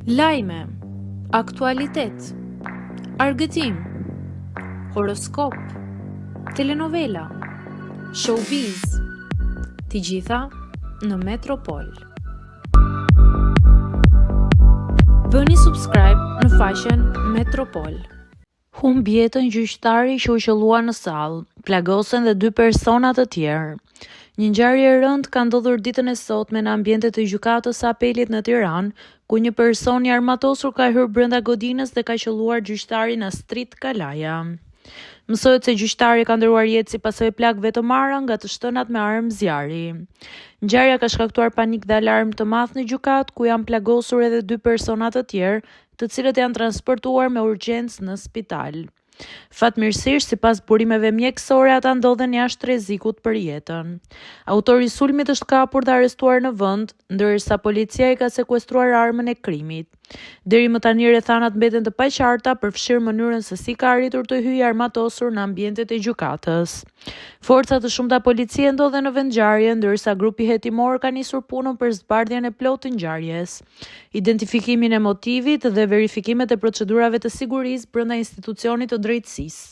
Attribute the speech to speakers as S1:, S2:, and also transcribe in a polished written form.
S1: Lajme, aktualitet, argëtim, horoskop, telenovela, showbiz, të gjitha në Metropol. Bëni subscribe në faqen Metropol. Humb jetën gjyqtari që u qelluar në sallë, plagosen dhe 2 persona të tjerë. Një ngjarje e rëndë ka ndodhur ditën e sotme në ambientet e gjykatës së apelit në Tiranë, ku një person i armatosur ka hyrë brenda godinës dhe ka qelluar gjyqtarin Astrid Kalaja. Mësohet se gjyqtari ka ndëruar jetë si pasojë plagëve të marra nga të shtënat me armë zjarri. Ngjarja ka shkaktuar panik dhe alarm të madh në gjykatë, ku janë plagosur edhe 2 persona të tjerë, të cilët janë transportuar me urgjencë në spital. Fatmirësisht, sipas burimeve mjekësore, ata ndodhen jashtë rrezikut për jetën. Autori i sulmit është kapur dhe arrestuar në vend, ndërsa policia i ka sekuestruar armën e krimit. Deri më tani rrethanat mbeten të paqarta, përfshirë mënyrën se si ka arritur të hyjë armatosur në ambientet e gjykatës. Forca të shumta policie ndodhen në vendngjarje, ndërsa grupi hetimor ka nisur punën për zbardhjen e plotë të ngjarjes, identifikimin e motivit dhe verifikimet e procedurave të sigurisë brenda institucionit të drejtësisë.